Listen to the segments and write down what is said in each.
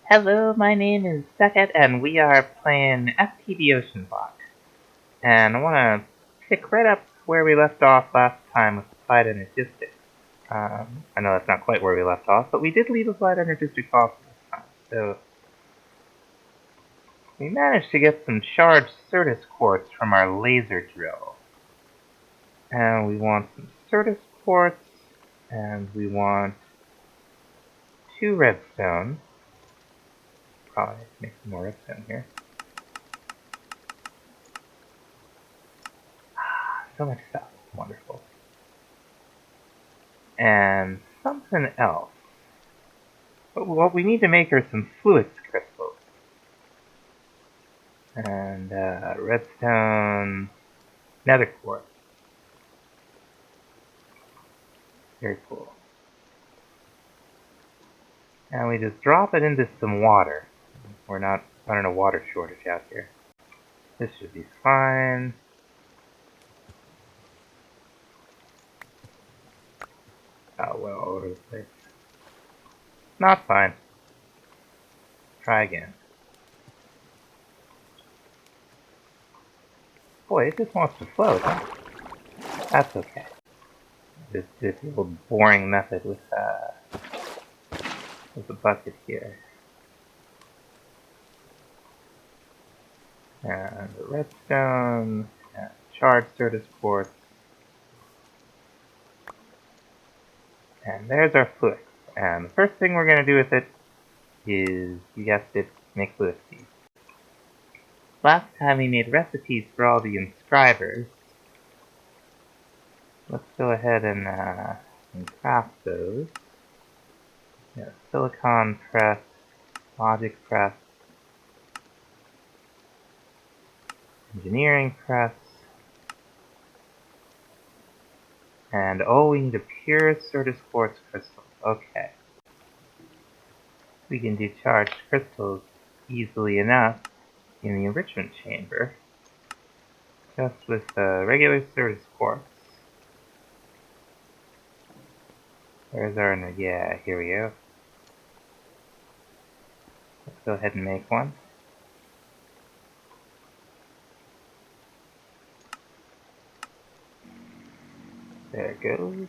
Hello, my name is Beckett, and we are playing FTB Oceanblock. And I want to pick right up where we left off last time with the flight energetics. I know that's not quite where we left off, but we did leave a flight energetics off this time. So we managed to get some charged Certus quartz from our laser drill. And we want some Certus quartz, and we want 2 redstone. Probably make some more redstone here. So much stuff. Wonderful. And something else. What we need to make are some fluix crystals. And redstone nether quartz. Very cool. And we just drop it into some water. We're not running a water shortage out here. This should be fine. Oh, well, all over the place. Not fine. Try again. Boy, it just wants to float, huh? That's okay. Just do the old boring method with the bucket here. And the redstone, and charged Certus quartz. And there's our fluix. And the first thing we're going to do with it is, you guessed it, make fluix seeds. Last time we made recipes for all the inscribers. Let's go ahead and craft those. Yeah, silicon press, logic press, engineering press, and oh, we need a pure Certus quartz crystal. Okay. We can do charged crystals easily enough in the enrichment chamber, just with regular Certus quartz. Where's our, yeah, here we go. Let's go ahead and make one. There it goes.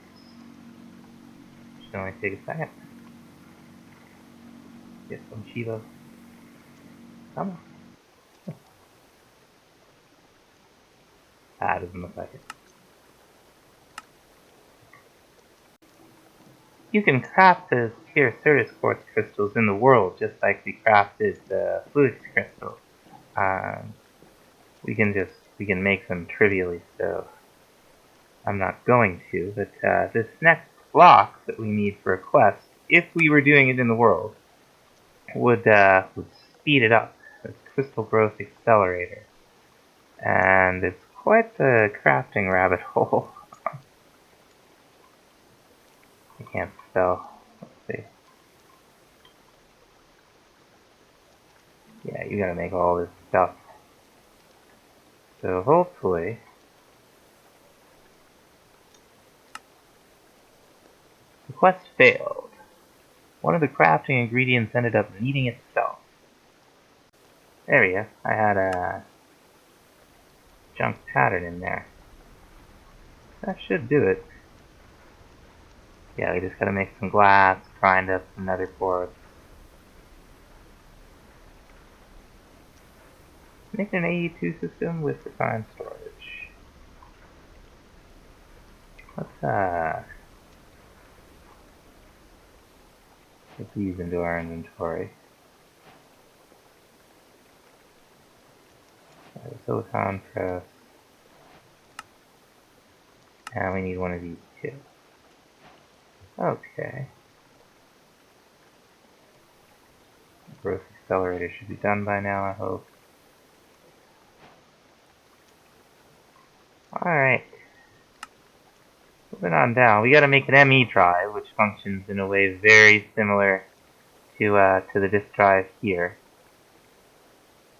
Should only take a second. Get some Chivo. Come on. Ah, doesn't look like it. You can craft those pure Certus quartz crystals in the world, just like we crafted the fluix crystal. We can make them trivially, so I'm not going to. But this next block that we need for a quest, if we were doing it in the world, would speed it up. It's Crystal Growth Accelerator, and it's quite the crafting rabbit hole. I can't spell. Let's see. Yeah, you gotta make all this stuff. So hopefully, the quest failed. One of the crafting ingredients ended up needing itself. There we go. I had a junk pattern in there. That should do it. Yeah, we just gotta make some glass, grind up some nether quartz. Make an AE2 system with refined storage. Let's put these into our inventory. Silicon press. And we need one of these too. Okay. Growth accelerator should be done by now, I hope. Alright. Moving on down, we gotta make an ME drive, which functions in a way very similar to the disk drive here.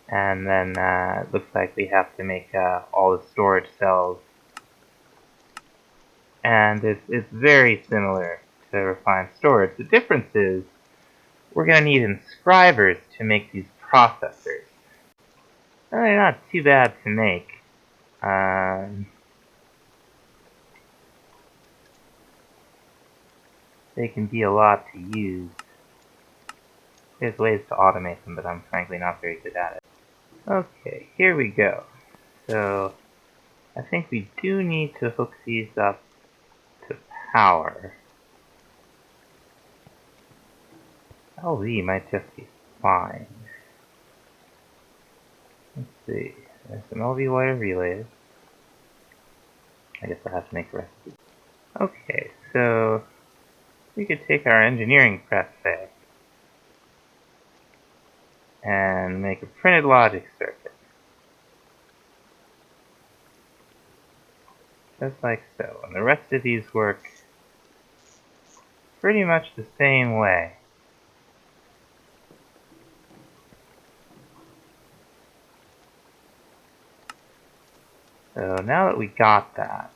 And then it looks like we have to make all the storage cells. And it's very similar to refined storage. The difference is we're going to need inscribers to make these processors. Well, they're not too bad to make. They can be a lot to use. There's ways to automate them, but I'm frankly not very good at it. Okay, here we go. So, I think we do need to hook these up to power. LV might just be fine. Let's see. There's some LV wire relays. I guess I have to make a recipe. Okay, so we could take our engineering press bay and make a printed logic circuit. Just like so. And the rest of these work pretty much the same way. So now that we got that,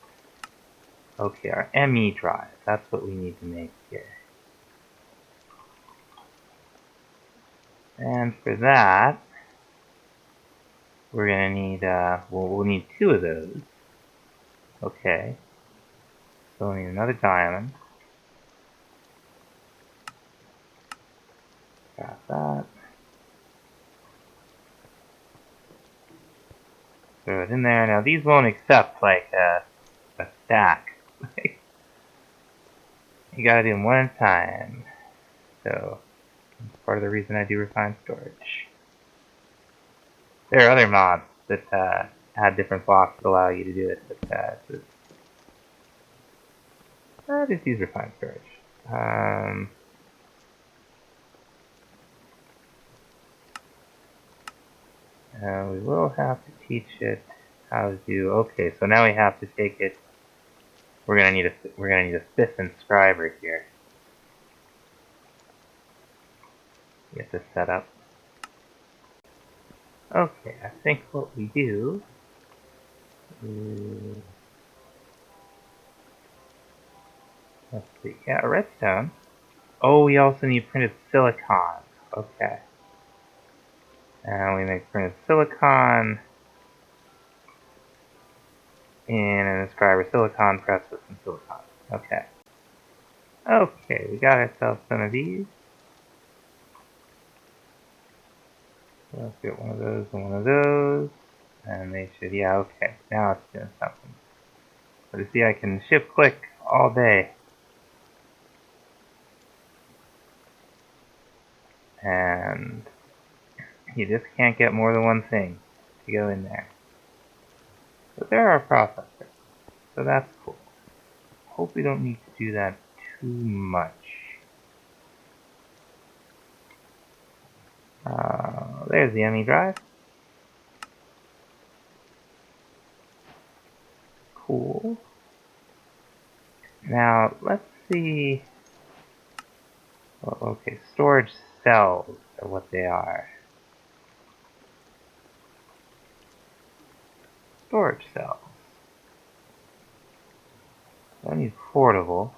okay, our ME drive, that's what we need to make here. And for that, we're gonna need, we'll need 2 of those. Okay. So we'll need another diamond. Got that. Throw it in there. Now these won't accept like a stack. You gotta do them one at a time. So that's part of the reason I do refined storage. There are other mods that add different blocks that allow you to do it, but just use refined storage. We will have to teach it how to do. Okay, so now we have to take it. We're gonna need a 5th inscriber here. Get this set up. Okay, I think what we do is, let's see, yeah, redstone. Oh, we also need printed silicon. Okay. And we make printed silicon in an inscriber silicon press with some silicon. Okay. Okay, we got ourselves some of these. So let's get one of those and one of those. And they should, yeah, okay. Now it's doing something. So you see, I can shift click all day. And you just can't get more than one thing to go in there. But there are processors. So that's cool. Hope we don't need to do that too much. There's the ME drive. Cool. Now, let's see. Well, okay, storage cells are what they are. Storage cells. I need portable.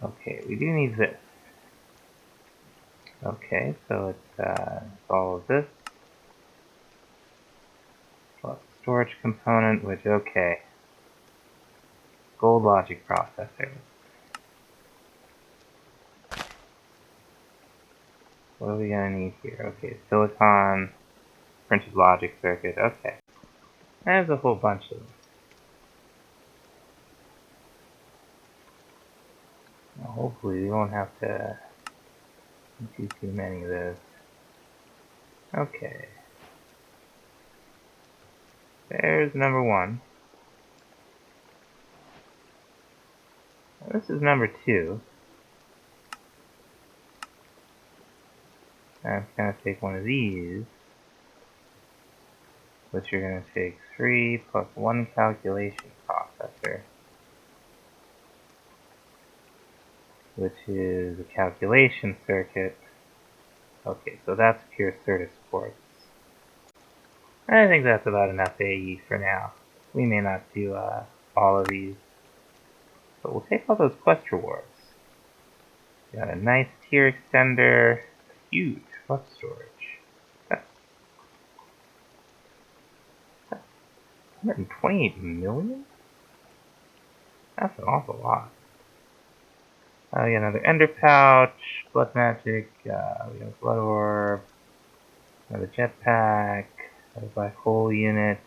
Okay, we do need this. Okay, so it's all of this. Plus storage component, which, okay. Gold logic processor. What are we gonna need here? Okay, silicon, printed logic circuit, okay. There's a whole bunch of them. Now, hopefully we won't have to do too many of those. Okay. There's number 1. This is number 2. I'm just going to take one of these, which you're going to take 3 plus 1 calculation processor, which is a calculation circuit. Okay, so that's pure Certus ports. I think that's about enough AE for now. We may not do all of these, but we'll take all those quest rewards. Got a nice tier extender. Huge flux storage. 128 million? That's an awful lot. We got another ender pouch, blood magic, we got blood orb, another jetpack, another black hole unit.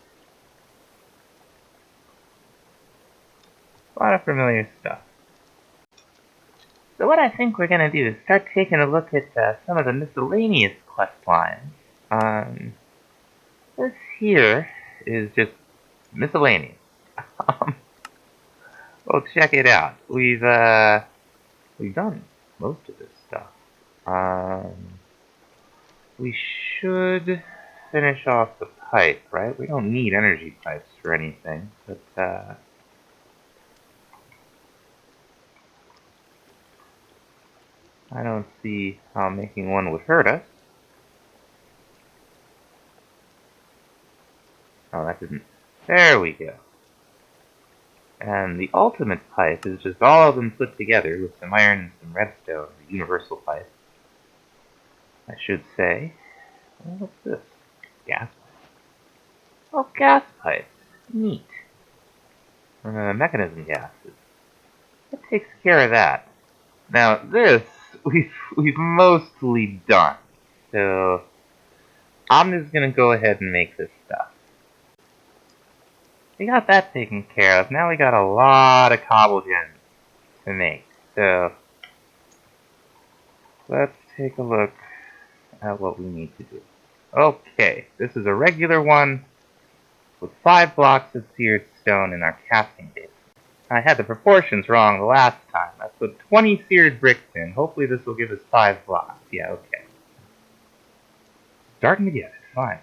A lot of familiar stuff. So what I think we're gonna do is start taking a look at some of the miscellaneous quest lines. This here is just miscellaneous. Well, check it out. We've done most of this stuff. We should finish off the pipe, right? We don't need energy pipes for anything, but I don't see how making one would hurt us. Oh, that didn't. There we go. And the ultimate pipe is just all of them put together with some iron and some redstone, the universal pipe, I should say. Oh, what's this? Gas pipe. Oh, gas pipes. Neat. Mechanism gases. That takes care of that. Now this we've mostly done. So I'm just gonna go ahead and make this stuff. We got that taken care of. Now we got a lot of cobble gems to make. So let's take a look at what we need to do. Okay, this is a regular one with 5 blocks of seared stone in our casting base. I had the proportions wrong the last time. I put 20 seared bricks in. Hopefully this will give us 5 blocks. Yeah, okay. Starting to get it. Fine.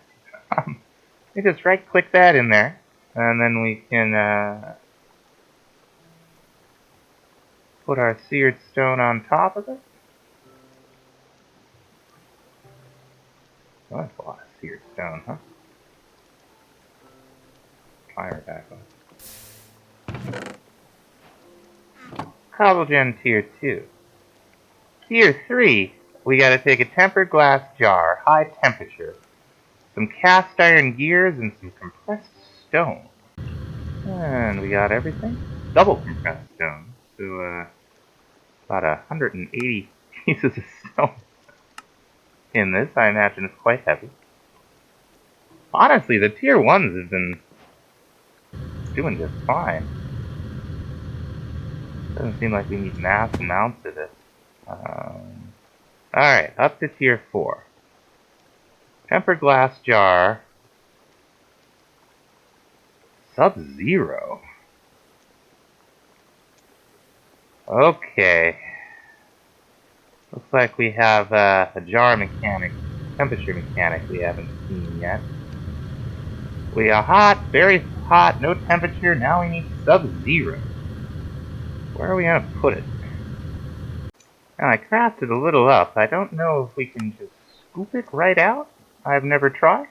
We just right-click that in there, and then we can put our seared stone on top of it. Oh, that's a lot of seared stone, huh? Fire back on. Cobblegen tier 2. Tier 3, we gotta take a tempered glass jar, high temperature, some cast iron gears, and some compressed stone. And we got everything. Double compressed stone. So, about 180 pieces of stone in this. I imagine it's quite heavy. Honestly, the tier 1s have been doing just fine. Doesn't seem like we need mass amounts of this. Alright, up to tier 4. Tempered glass jar. Sub-Zero. Okay. Looks like we have a jar mechanic, temperature mechanic we haven't seen yet. We are hot, very hot, no temperature, now we need Sub-Zero. Where are we gonna put it? Now I crafted a little up. I don't know if we can just scoop it right out. I've never tried.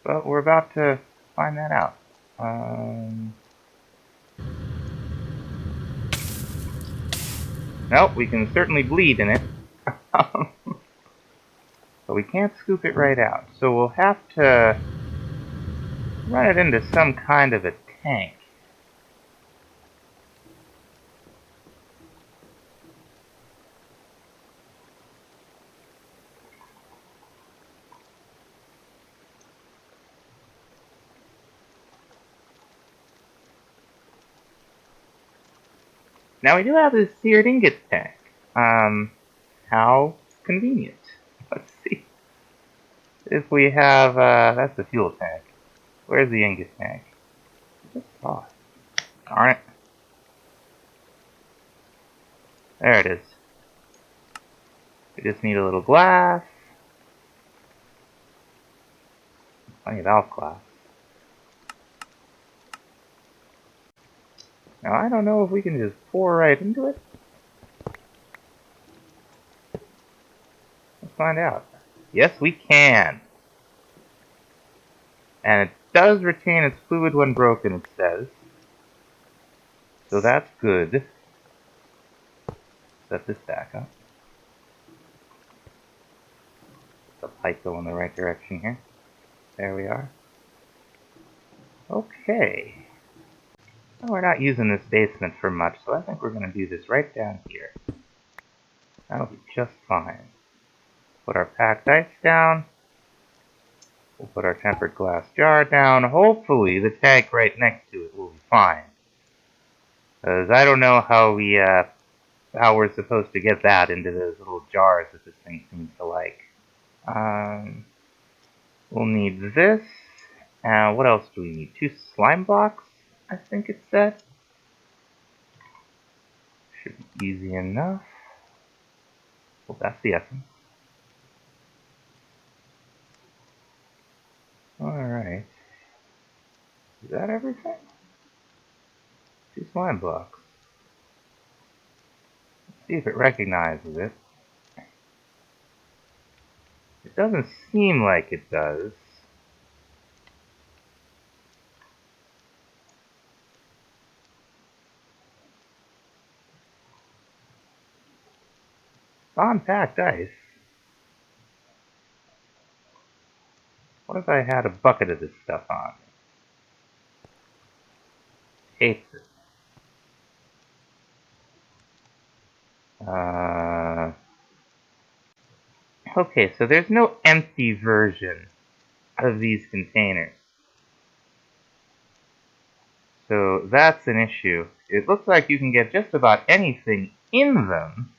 But we're about to find that out. Nope, we can certainly bleed in it. But we can't scoop it right out. So we'll have to run it into some kind of a tank. Now we do have this seared ingot tank. How convenient. Let's see. If we have, that's the fuel tank. Where's the ingot tank? I just saw it. Darn it. There it is. We just need a little glass. Plenty of alch glass. Now I don't know if we can just pour right into it. Let's find out. Yes, we can. And it does retain its fluid when broken, it says. So that's good. set this back up. The pipe go in the right direction here. There we are. Okay. Well, we're not using this basement for much, so I think we're going to do this right down here. That'll be just fine. Put our packed ice down. We'll put our tempered glass jar down. Hopefully the tank right next to it will be fine. Because I don't know how we're supposed to get that into those little jars that this thing seems to like. We'll need this. What else do we need? 2 slime blocks, I think it said. Should be easy enough. Well, that's the essence. Alright. Is that everything? 2 slime blocks. Let's see if it recognizes it. It doesn't seem like it does. It's on packed ice. What if I had a bucket of this stuff on? Hates it. Okay, so there's no empty version of these containers. So that's an issue. It looks like you can get just about anything in them.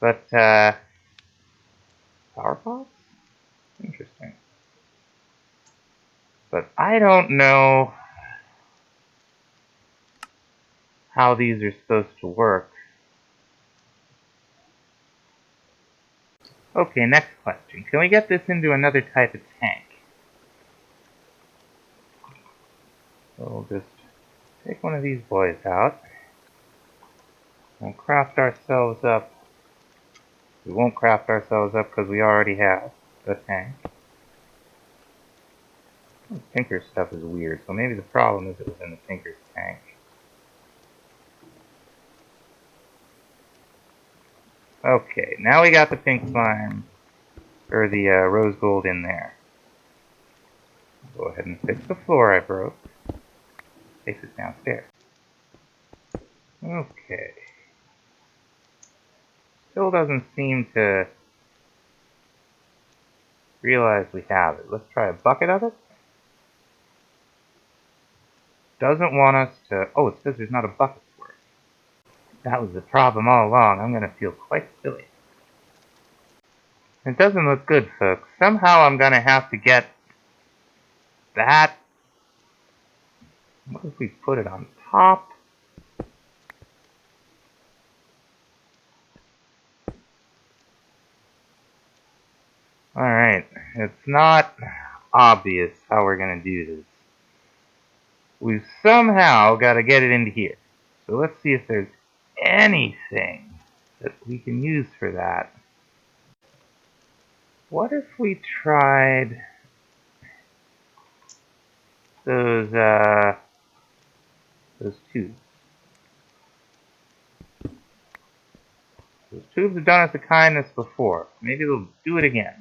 But, power pots? Interesting. But I don't know how these are supposed to work. Okay, next question. Can we get this into another type of tank? So we'll just take one of these boys out. We'll craft ourselves up. We won't craft ourselves up because we already have the tank. Tinker's stuff is weird, so maybe the problem is it was in the Tinker's tank. Okay, now we got the pink slime, or the rose gold in there. Go ahead and fix the floor I broke. Take this downstairs. Okay. Still doesn't seem to realize we have it. Let's try a bucket of it. Doesn't want us to... Oh, it says there's not a bucket for it. That was the problem all along. I'm going to feel quite silly. It doesn't look good, folks. Somehow I'm going to have to get that. What if we put it on top? Alright, it's not obvious how we're going to do this. We've somehow got to get it into here. So let's see if there's anything that we can use for that. What if we tried those tubes? Those tubes have done us a kindness before. Maybe they'll do it again.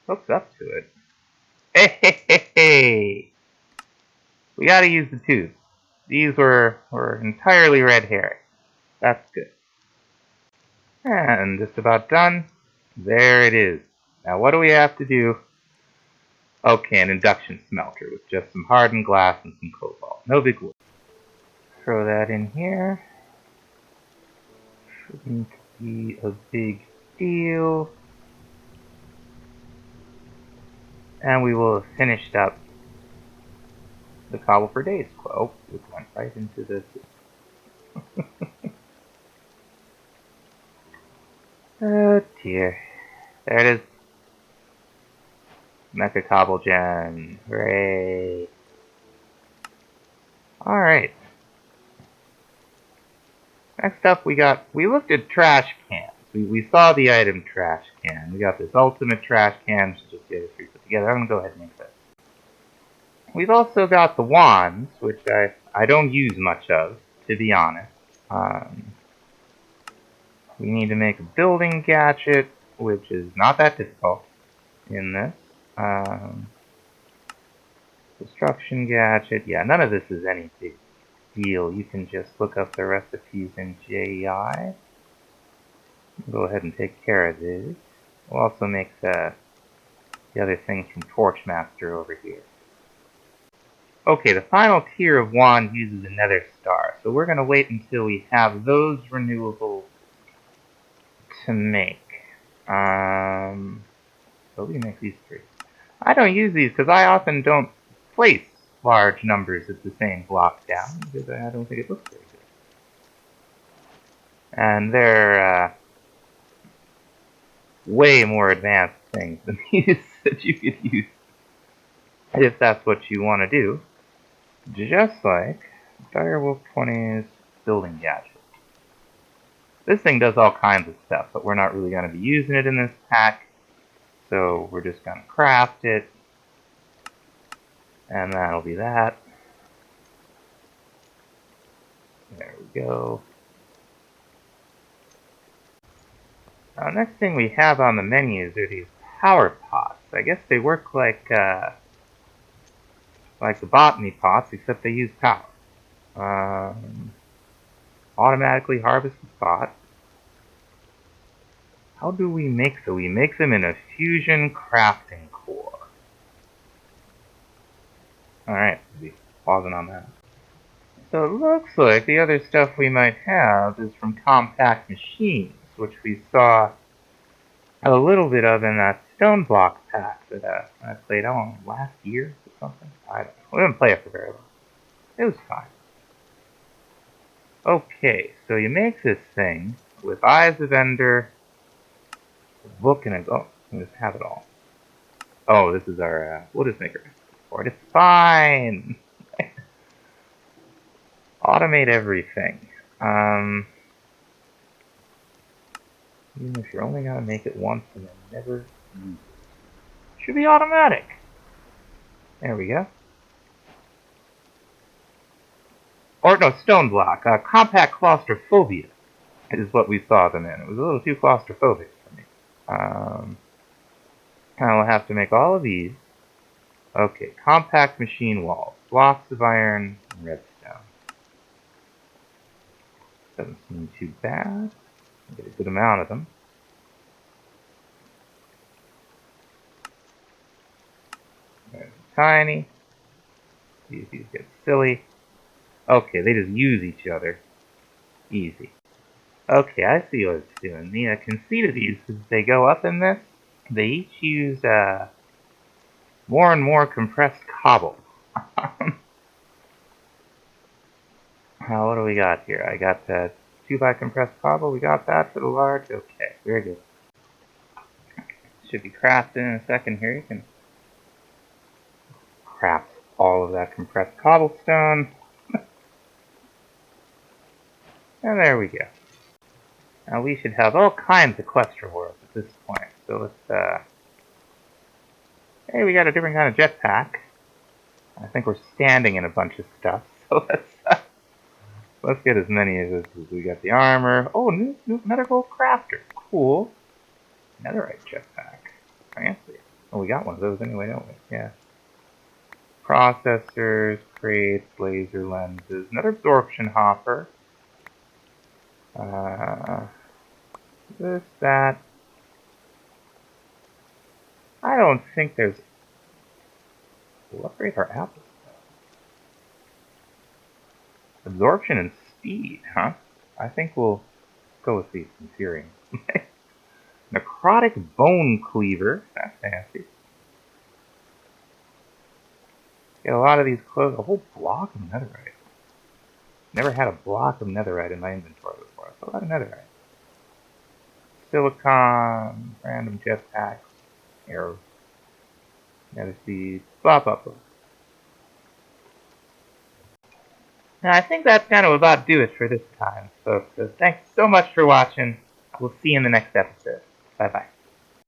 Hooks up to it. Hey, hey, hey, hey! We gotta use the tubes. These were entirely red herring. That's good. And just about done. There it is. Now what do we have to do? Okay, an induction smelter with just some hardened glass and some cobalt. No big whoop. Throw that in here. Shouldn't be a big deal. And we will have finished up the cobble for days quote, which went right into this. Oh dear. There it is. Mecha Cobble Gen. Hooray. Alright. Next up we looked at trash cans. We saw the item trash can. We got this ultimate trash can, which is just the other three put together. I'm gonna go ahead and make this. We've also got the wands, which I don't use much of, to be honest. We need to make a building gadget, which is not that difficult in this. Construction gadget. Yeah, none of this is any big deal. You can just look up the recipes in JI. Go ahead and take care of this. We'll also make the other things from Torchmaster over here. Okay, the final tier of wand uses a nether star, so we're going to wait until we have those renewables to make. So we make these three. I don't use these because I often don't place large numbers of the same block down because I don't think it looks very good. And they're way more advanced things than these that you could use if that's what you want to do. Just like Direwolf 20's building gadget. This thing does all kinds of stuff, but we're not really going to be using it in this pack, so we're just going to craft it, and that'll be that. There we go. Now, next thing we have on the menus are these power pots. I guess they work like the botany pots, except they use power. Automatically harvest the pot. How do we make them? We make them in a fusion crafting core. Alright, we'll be pausing on that. So it looks like the other stuff we might have is from compact machines, which we saw a little bit of in that stone block pack that I played on last year or something. I don't know. We didn't play it for very long. It was fine. Okay, so you make this thing with Eyes of Ender, a book, and a... Oh, we'll just have it all. Oh, this is our... we'll just make a recipe for it. It's fine! Automate everything. Even if you're only gonna make it once and then never use it. Should be automatic. There we go. Or no, stone block. Compact claustrophobia is what we saw them in. It was a little too claustrophobic for me. I'll have to make all of these. Okay, compact machine walls. Blocks of iron and redstone. Doesn't seem too bad. Get a good amount of them. There's tiny. These get silly. Okay, they just use each other. Easy. Okay, I see what it's doing. The conceit of these is they go up in this. They each use more and more compressed cobble. What do we got here? I got 2 by compressed cobble. We got that for the large. Okay, very good. Should be crafted in a second here. You can craft all of that compressed cobblestone. And there we go. Now we should have all kinds of quest rewards at this point. So let's, hey, we got a different kind of jetpack. I think we're standing in a bunch of stuff. So let's get as many of this as we got. The armor. Oh, new medical crafter. Cool. Netherite jetpack. Fancy. Oh, we got one of those anyway, don't we? Yeah. Processors, crates, laser lenses, another absorption hopper. This, that. I don't think there's... We'll upgrade our apples. Absorption and speed, huh? I think we'll go with the Inferium. Necrotic bone cleaver. That's fancy. Get a lot of these clothes. A whole block of netherite. Never had a block of netherite in my inventory before. That's a lot of netherite. Silicon, random jetpacks, arrows, nether seeds, blah blah blah. Now I think that's kind of about do it for this time, folks. So thanks so much for watching. We'll see you in the next episode. Bye bye.